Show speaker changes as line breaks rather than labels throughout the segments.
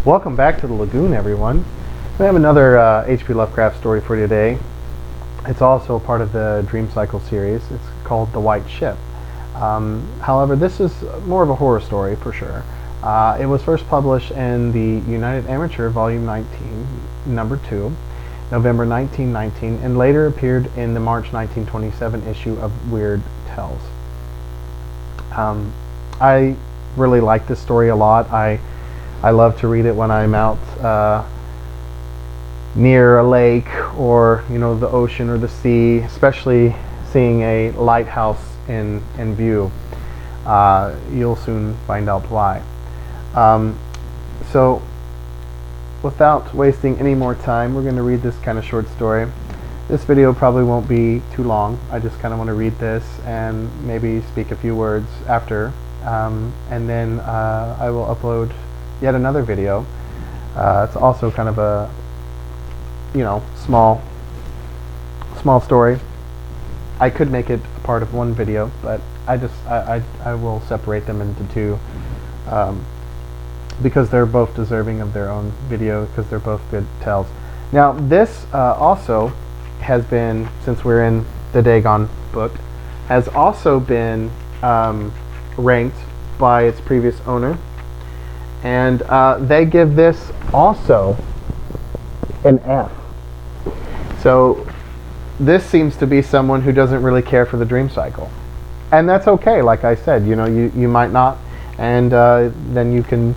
Welcome back to the Lagoon, everyone. We have another H.P. Lovecraft story for you today. It's also part of the Dream Cycle series. It's called The White Ship. However, this is more of a horror story for sure. It was first published in the United Amateur, Volume 19, Number 2, November 1919, and later appeared in the March 1927 issue of Weird Tales. I really like this story a lot. I love to read it when I'm out near a lake or the ocean or the sea, especially seeing a lighthouse in view. You'll soon find out why. So without wasting any more time, we're going to read this kind of short story. This video probably won't be too long. I just kind of want to read this and maybe speak a few words after, and then I will upload yet another video. It's also kind of a small story. I could make it a part of one video, but I will separate them into two because they're both deserving of their own video, because they're both good tales. Now this also has been, since we're in the Dagon book, has also been ranked by its previous owner, and they give this also an F. So this seems to be someone who doesn't really care for the dream cycle, and that's okay. Like I said, you might not, and then you can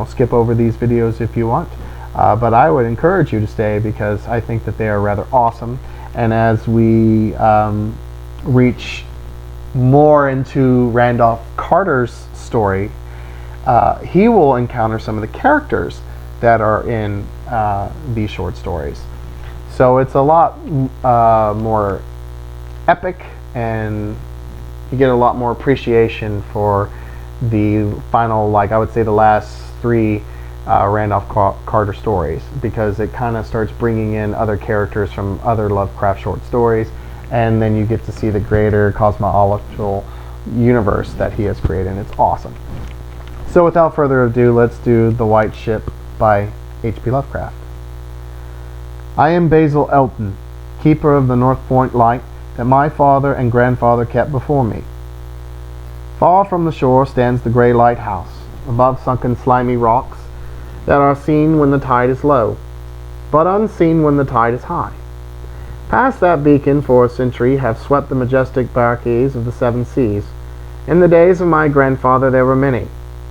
skip over these videos if you want, but I would encourage you to stay because I think that they are rather awesome. And as we reach more into Randolph Carter's story, he will encounter some of the characters that are in these short stories. So it's a lot more epic, and you get a lot more appreciation for the final, I would say the last three Randolph Carter stories, because it kind of starts bringing in other characters from other Lovecraft short stories, and then you get to see the greater cosmological universe that he has created, and it's awesome. So without further ado, let's do The White Ship by H.P. Lovecraft. I am Basil Elton, keeper of the North Point light that my father and grandfather kept before me. Far from the shore stands the gray lighthouse, above sunken slimy rocks that are seen when the tide is low, but unseen when the tide is high. Past that beacon for a century have swept the majestic barques of the seven seas. In the days of my grandfather there were many.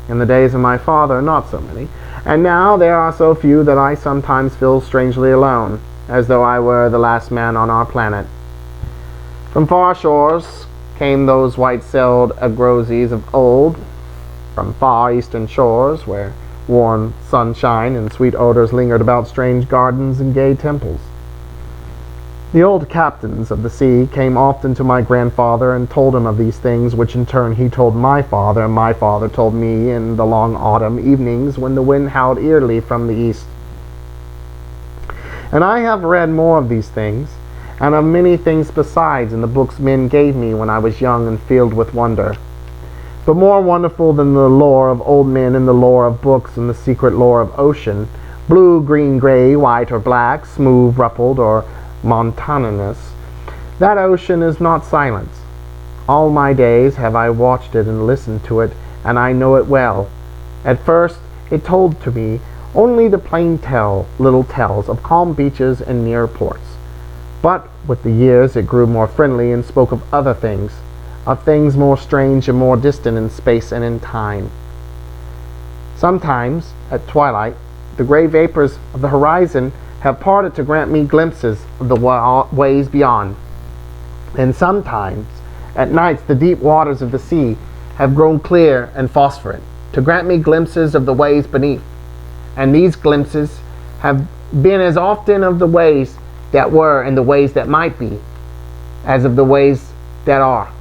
In the days of my father, not so many, and now there are so few that I sometimes feel strangely alone, as though I were the last man on our planet. From far shores came those white-sailed agrosies of old, from far eastern shores, where warm sunshine and sweet odors lingered about strange gardens and gay temples. The old captains of the sea came often to my grandfather and told him of these things, which in turn he told my father, and my father told me in the long autumn evenings when the wind howled eerily from the east. And I have read more of these things, and of many things besides, in the books men gave me when I was young and filled with wonder. But more wonderful than the lore of old men and the lore of books and the secret lore of ocean, blue, green, gray, white, or black, smooth, ruffled, or monotonous, that ocean is not silence. All my days have I watched it and listened to it, and I know it well. At first it told to me only the plain little tales of calm beaches and near ports, but with the years it grew more friendly and spoke of other things, of things more strange and more distant in space and in time. Sometimes at twilight the gray vapors of the horizon have parted to grant me glimpses of the ways beyond, and sometimes at nights the deep waters of the sea have grown clear and phosphorant to grant me glimpses of the ways beneath, and these glimpses have been as often of the ways that were and the ways that might be as of the ways that are,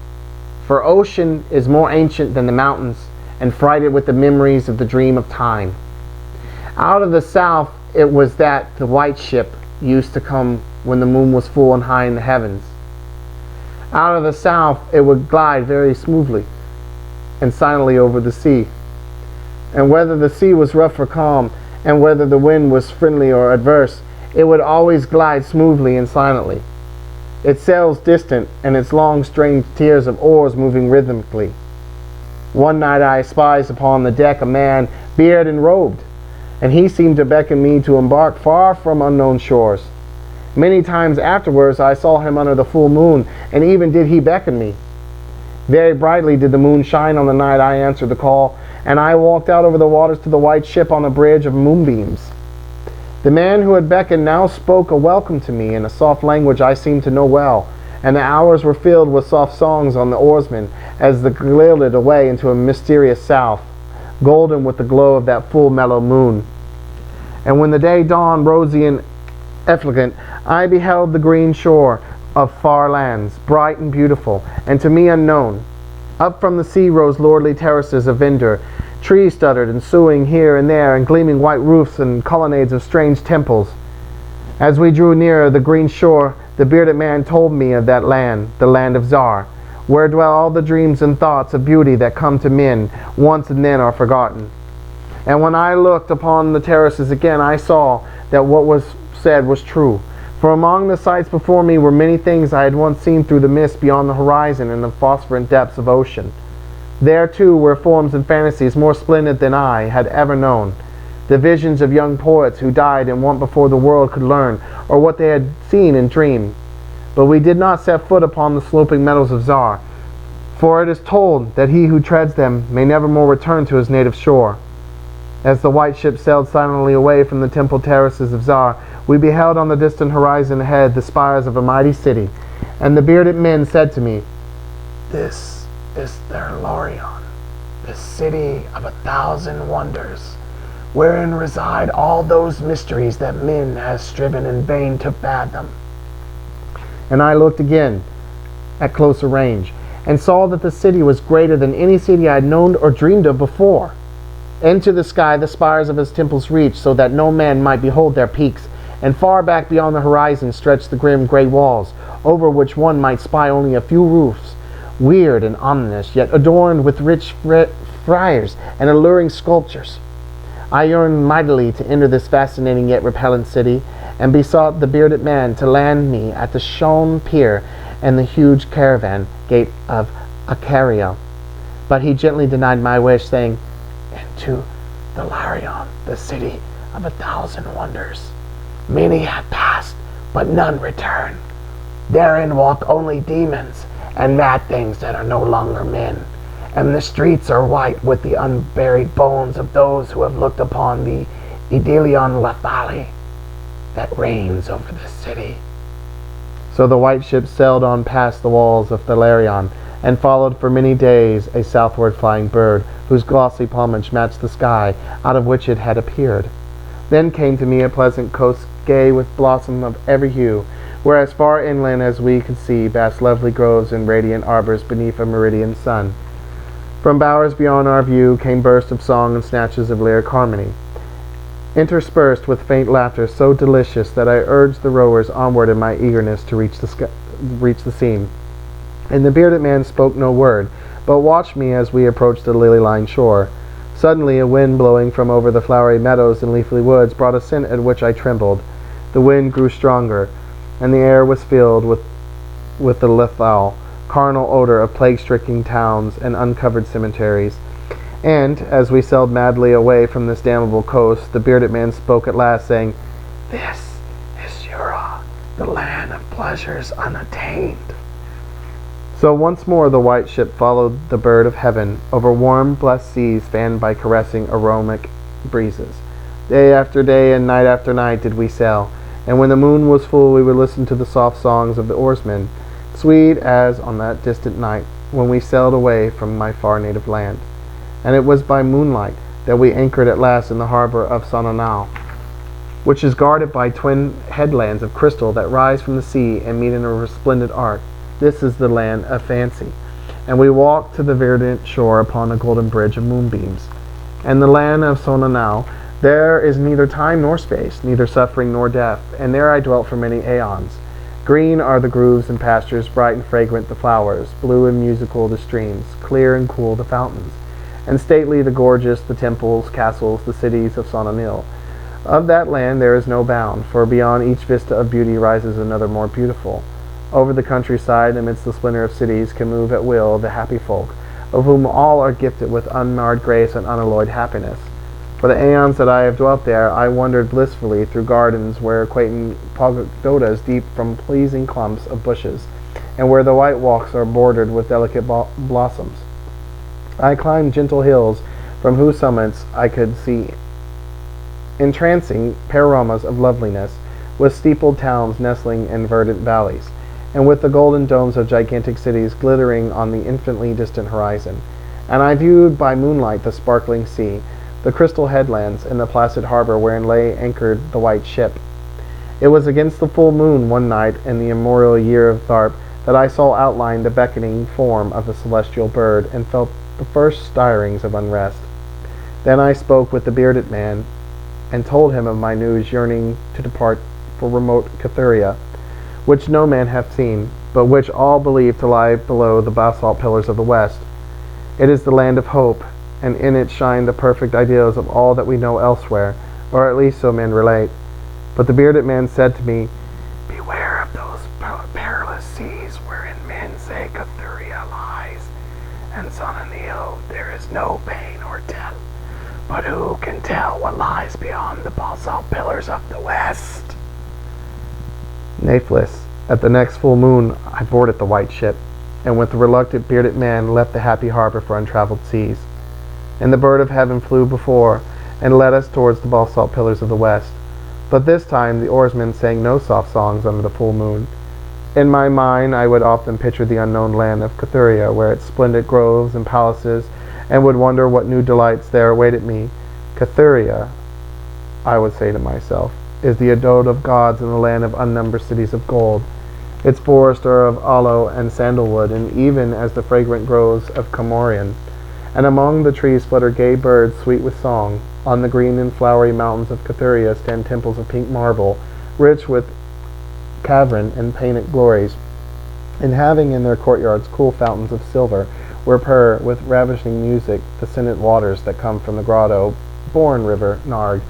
for ocean is more ancient than the mountains and freighted with the memories of the dream of time. Out of the south it was that the white ship used to come when the moon was full and high in the heavens. Out of the south it would glide very smoothly and silently over the sea. And whether the sea was rough or calm, and whether the wind was friendly or adverse, it would always glide smoothly and silently, its sails distant, and its long strange tiers of oars moving rhythmically. One night I espied upon the deck a man, bearded and robed, and he seemed to beckon me to embark far from unknown shores. Many times afterwards I saw him under the full moon, and even did he beckon me. Very brightly did the moon shine on the night I answered the call, and I walked out over the waters to the white ship on a bridge of moonbeams. The man who had beckoned now spoke a welcome to me in a soft language I seemed to know well, and the hours were filled with soft songs on the oarsmen as they glided away into a mysterious south, golden with the glow of that full mellow moon. And when the day dawned rosy and effulgent, I beheld the green shore of far lands, bright and beautiful, and to me unknown. Up from the sea rose lordly terraces of verdure, trees stuttered and swaying here and there, and gleaming white roofs and colonnades of strange temples. As we drew nearer the green shore, the bearded man told me of that land, the land of Zar, where dwell all the dreams and thoughts of beauty that come to men once and then are forgotten. And when I looked upon the terraces again, I saw that what was said was true. For among the sights before me were many things I had once seen through the mist beyond the horizon and the phosphorescent depths of ocean. There, too, were forms and fantasies more splendid than I had ever known, the visions of young poets who died and went before the world could learn, or what they had seen and dreamed. But we did not set foot upon the sloping meadows of Zar, for it is told that he who treads them may never more return to his native shore. As the white ship sailed silently away from the temple terraces of Zar, we beheld on the distant horizon ahead the spires of a mighty city, and the bearded men said to me, "This is their Lorien, the city of 1,000 wonders, wherein reside all those mysteries that men have striven in vain to fathom." And I looked again at closer range, and saw that the city was greater than any city I had known or dreamed of before. Into the sky the spires of its temples reached, so that no man might behold their peaks, and far back beyond the horizon stretched the grim grey walls, over which one might spy only a few roofs, weird and ominous, yet adorned with rich friars and alluring sculptures. I yearned mightily to enter this fascinating yet repellent city, and besought the bearded man to land me at the Shone Pier and the huge caravan gate of Acaria. But he gently denied my wish, saying, "Into the Lorien, the city of 1,000 wonders. Many have passed, but none return. Therein walk only demons and mad things that are no longer men, and the streets are white with the unburied bones of those who have looked upon the Idilion Lathali that reigns over the city." So the white ship sailed on past the walls of Thalarion, and followed for many days a southward flying bird, whose glossy plumage matched the sky out of which it had appeared. Then came to me a pleasant coast gay with blossom of every hue, where as far inland as we could see vast lovely groves and radiant arbors beneath a meridian sun. From bowers beyond our view came bursts of song and snatches of lyric harmony, interspersed with faint laughter so delicious that I urged the rowers onward in my eagerness to reach the scene. And the bearded man spoke no word, but watched me as we approached the lily-lined shore. Suddenly a wind blowing from over the flowery meadows and leafy woods brought a scent at which I trembled. The wind grew stronger, and the air was filled with the lethal, carnal odor of plague-stricken towns and uncovered cemeteries. And, as we sailed madly away from this damnable coast, the bearded man spoke at last, saying, "This is Jura, the land of pleasures unattained." So once more the white ship followed the bird of heaven over warm, blessed seas fanned by caressing aromatic breezes. Day after day and night after night did we sail, and when the moon was full we would listen to the soft songs of the oarsmen, sweet as on that distant night when we sailed away from my far native land. And it was by moonlight that we anchored at last in the harbor of Sononau, which is guarded by twin headlands of crystal that rise from the sea and meet in a resplendent arc. This is the land of fancy. And we walked to the verdant shore upon a golden bridge of moonbeams. And the land of Sononau, there is neither time nor space, neither suffering nor death, and there I dwelt for many aeons. Green are the groves and pastures, bright and fragrant the flowers, blue and musical the streams, clear and cool the fountains. and stately the gorgeous, the temples, castles, the cities of Sonanil. Of that land there is no bound, for beyond each vista of beauty rises another more beautiful. Over the countryside, amidst the splendor of cities, can move at will the happy folk, of whom all are gifted with unmarred grace and unalloyed happiness. For the aeons that I have dwelt there, I wandered blissfully through gardens where quaint pagodas deep from pleasing clumps of bushes, and where the white walks are bordered with delicate blossoms. I climbed gentle hills from whose summits I could see entrancing panoramas of loveliness, with steepled towns nestling in verdant valleys, and with the golden domes of gigantic cities glittering on the infinitely distant horizon. And I viewed by moonlight the sparkling sea, the crystal headlands, and the placid harbor wherein lay anchored the white ship. It was against the full moon one night in the immemorial year of Tharp that I saw outlined the beckoning form of the celestial bird, and felt the first stirrings of unrest. Then I spoke with the bearded man, and told him of my news, yearning to depart for remote Cathuria, which no man hath seen, but which all believe to lie below the basalt pillars of the west. It is the land of hope, and in it shine the perfect ideals of all that we know elsewhere, or at least so men relate. But the bearded man said to me, "Beware of those perilous seas wherein men say Cathuria lies, and Sonanil there is no pain or death. But who can tell what lies beyond the basalt pillars of the west?" Nathless, at the next full moon I boarded the white ship, and with the reluctant bearded man left the happy harbor for untraveled seas. And the bird of heaven flew before, and led us towards the basalt pillars of the west. But this time the oarsmen sang no soft songs under the full moon. In my mind I would often picture the unknown land of Cathuria, where its splendid groves and palaces, and would wonder what new delights there awaited me. Cathuria, I would say to myself, is the abode of gods in the land of unnumbered cities of gold. Its forests are of aloe and sandalwood, and even as the fragrant groves of Comorian. And among the trees flutter gay birds sweet with song. On the green and flowery mountains of Cathuria stand temples of pink marble, rich with cavern and painted glories, and having in their courtyards cool fountains of silver, where purr with ravishing music the scented waters that come from the grotto-born river Narg.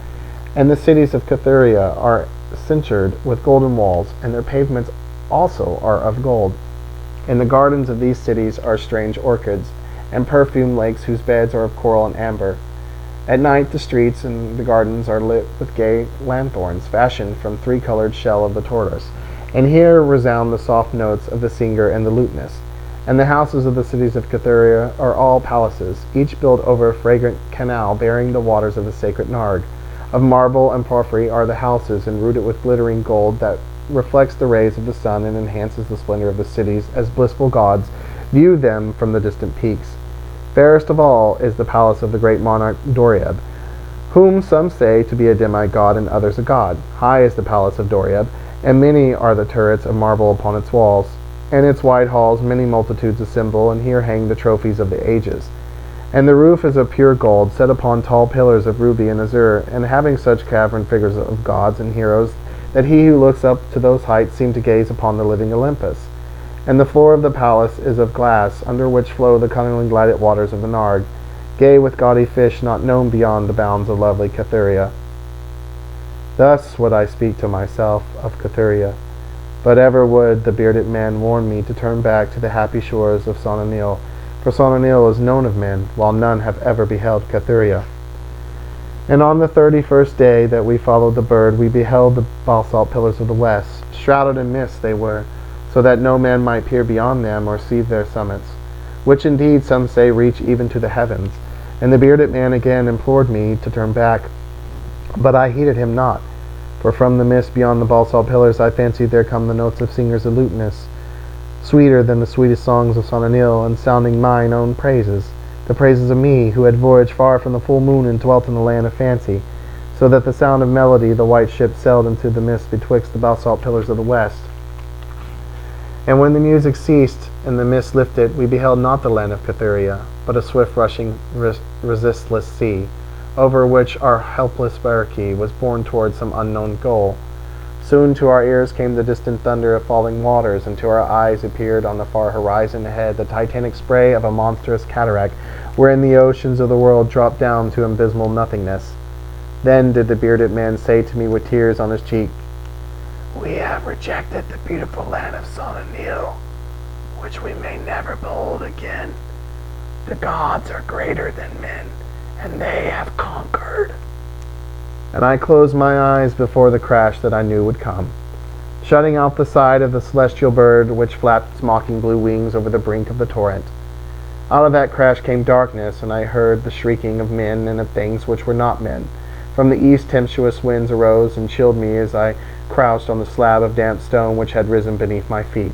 And the cities of Cathuria are cinctured with golden walls, and their pavements also are of gold. In the gardens of these cities are strange orchids, and perfumed lakes whose beds are of coral and amber. At night the streets and the gardens are lit with gay lanthorns fashioned from three-colored shell of the tortoise, and here resound the soft notes of the singer and the lutenist. And the houses of the cities of Cathuria are all palaces, each built over a fragrant canal bearing the waters of the sacred Narg. Of marble and porphyry are the houses, and rooted with glittering gold that reflects the rays of the sun and enhances the splendor of the cities as blissful gods view them from the distant peaks. Fairest of all is the palace of the great monarch Dorieb, whom some say to be a demigod and others a god. High is the palace of Dorieb, and many are the turrets of marble upon its walls. In its wide halls many multitudes assemble, and here hang the trophies of the ages. And the roof is of pure gold, set upon tall pillars of ruby and azure, and having such carven figures of gods and heroes, that he who looks up to those heights seems to gaze upon the living Olympus. And the floor of the palace is of glass, under which flow the cunningly lighted waters of the Narg, gay with gaudy fish not known beyond the bounds of lovely Cathuria. Thus would I speak to myself of Cathuria, but ever would the bearded man warn me to turn back to the happy shores of Sonanil, for Sonanil is known of men, while none have ever beheld Cathuria. And on the 31st day that we followed the bird, we beheld the basalt pillars of the west. Shrouded in mist they were, so that no man might peer beyond them or see their summits, which indeed some say reach even to the heavens. And the bearded man again implored me to turn back, but I heeded him not, for from the mist beyond the basalt pillars I fancied there come the notes of singers and lutenists, sweeter than the sweetest songs of Sonanil, and sounding mine own praises, the praises of me, who had voyaged far from the full moon and dwelt in the land of fancy, so that the sound of melody the white ship sailed into the mist betwixt the basalt pillars of the west. And when the music ceased and the mist lifted, we beheld not the land of Cathuria, but a swift-rushing, resistless sea, over which our helpless barricade was borne toward some unknown goal. Soon to our ears came the distant thunder of falling waters, and to our eyes appeared on the far horizon ahead the titanic spray of a monstrous cataract, wherein the oceans of the world dropped down to abysmal nothingness. Then did the bearded man say to me with tears on his cheek, "We have rejected the beautiful land of Sun and Nil, which we may never behold again. The gods are greater than men, and they have conquered." And I closed my eyes before the crash that I knew would come, shutting out the sight of the celestial bird which flapped its mocking blue wings over the brink of the torrent. Out of that crash came darkness, and I heard the shrieking of men and of things which were not men. From the east tempestuous winds arose and chilled me as I crouched on the slab of damp stone which had risen beneath my feet.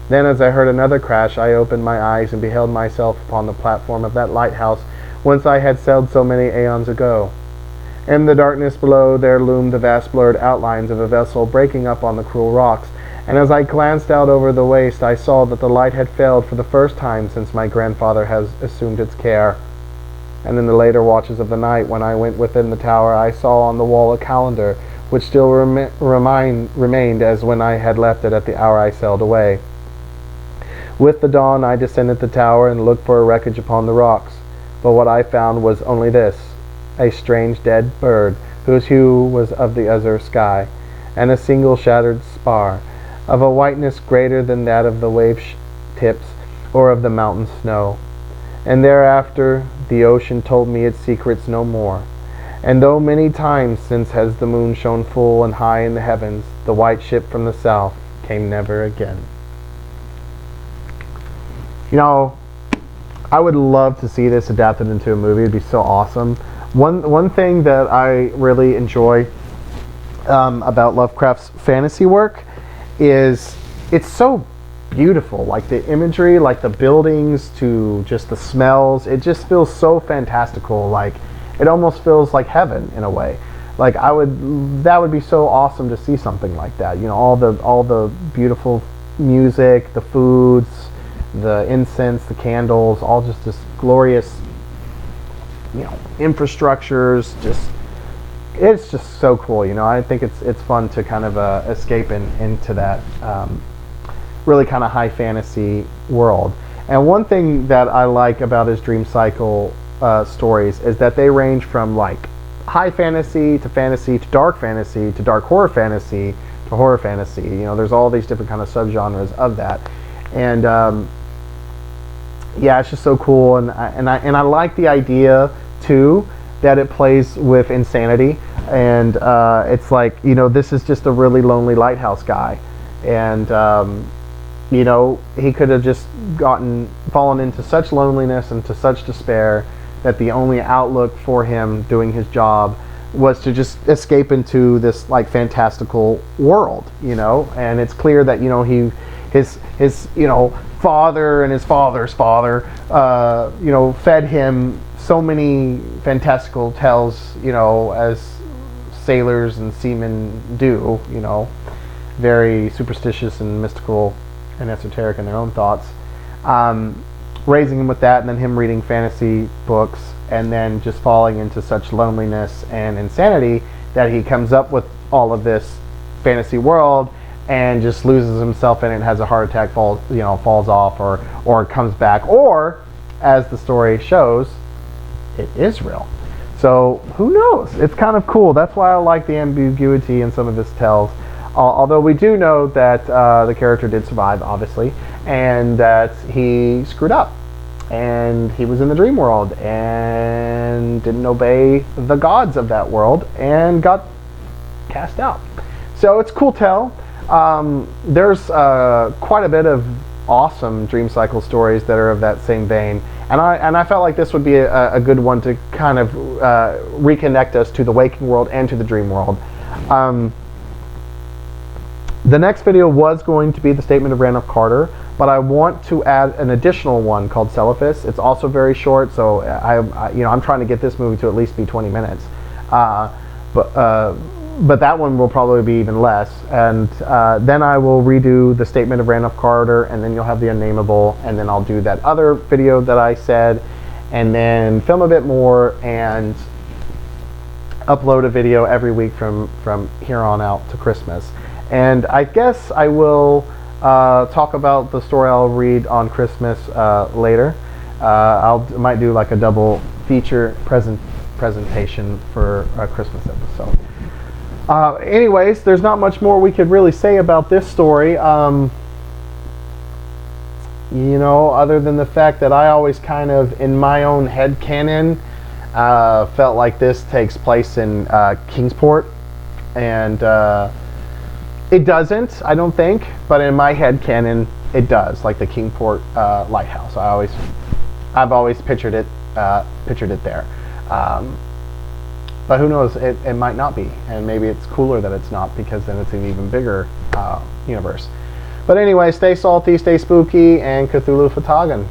Then, as I heard another crash, I opened my eyes and beheld myself upon the platform of that lighthouse whence I had sailed so many aeons ago. In the darkness below there loomed the vast blurred outlines of a vessel breaking up on the cruel rocks, and as I glanced out over the waste I saw that the light had failed for the first time since my grandfather has assumed its care. And in the later watches of the night, when I went within the tower, I saw on the wall a calendar, which still remained as when I had left it at the hour I sailed away. With the dawn I descended the tower and looked for a wreckage upon the rocks, but what I found was only this: a strange dead bird, whose hue was of the azure sky, and a single shattered spar, of a whiteness greater than that of the wave tips or of the mountain snow. And thereafter the ocean told me its secrets no more. And though many times since has the moon shone full and high in the heavens, the white ship from the south came never again. You know, I would love to see this adapted into a movie. It'd be so awesome. One thing that I really enjoy about Lovecraft's fantasy work is it's so beautiful. Like the imagery, like the buildings to just the smells, it just feels so fantastical. Like it almost feels like heaven in a way. Like that would be so awesome to see something like that. You know, all the beautiful music, the foods, the incense, the candles, all just this glorious, you know, infrastructures. It's just so cool. You know, I think it's fun to kind of escape into that really kind of high fantasy world. And one thing that I like about his dream cycle stories is that they range from like high fantasy to dark fantasy to dark horror fantasy to horror fantasy. You know, there's all these different kind of subgenres of that. And yeah, it's just so cool, and I like the idea too that it plays with insanity, and it's like, you know, this is just a really lonely lighthouse guy, and you know, he could have just fallen into such loneliness and to such despair that the only outlook for him doing his job was to just escape into this like fantastical world, you know. And it's clear that, you know, his you know, father and his father's father, you know, fed him so many fantastical tales, you know, as sailors and seamen do, you know, very superstitious and mystical and esoteric in their own thoughts. Raising him with that, and then him reading fantasy books, and then just falling into such loneliness and insanity that he comes up with all of this fantasy world and just loses himself in it and has a heart attack, falls off, or comes back, or as the story shows, it is real. So who knows? It's kind of cool. That's why I like the ambiguity in some of his tales. Although we do know that the character did survive, obviously, and that he screwed up, and he was in the dream world and didn't obey the gods of that world and got cast out. So it's a cool tale. There's quite a bit of awesome dream cycle stories that are of that same vein, and I felt like this would be a good one to kind of reconnect us to the waking world and to the dream world. The next video was going to be the statement of Randolph Carter, but I want to add an additional one called Celephus. It's also very short, so I'm trying to get this movie to at least be 20 minutes. But that one will probably be even less. And then I will redo the statement of Randolph Carter, and then you'll have the Unnameable, and then I'll do that other video that I said, and then film a bit more, and upload a video every week from here on out to Christmas. And I guess I will talk about the story I'll read on Christmas later. Might do like a double feature presentation for a Christmas episode. Anyways, there's not much more we could really say about this story. You know, other than the fact that I always kind of, in my own headcanon, felt like this takes place in Kingsport, and it doesn't, I don't think, but in my headcanon, it does, like the Kingsport lighthouse. I've always pictured it there. But who knows? It might not be, and maybe it's cooler that it's not, because then it's an even bigger universe. But anyway, stay salty, stay spooky, and Cthulhu Fatagan.